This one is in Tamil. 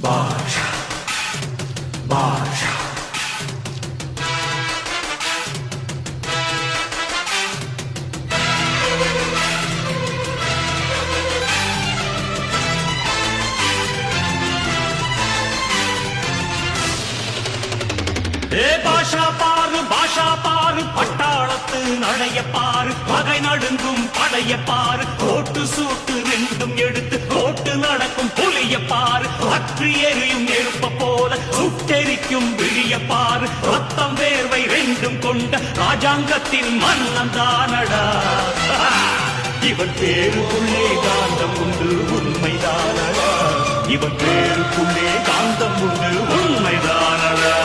பாஷா பாஷா பாஷா பாரு பட்டாளத்து நடைய பாரு பகை நடுங்கும் படைய பாரு கோட்டு சூட்டு ரெண்டும் எடுத்து கோட்டு நடக்கும் புலிய பாரு அற்று எரியும் நெருப்ப போல சுட்டெரிக்கும் விழிய பாரு ரத்தம் வேர்வை ரெண்டும் கொண்ட ராஜாங்கத்தின் மன்னன் தானடா இவன் பேருக்குள்ளே காந்தம் உண்டு உண்மைதானடா இவன் பேருக்குள்ளே காந்தம் உண்டு உண்மைதானடா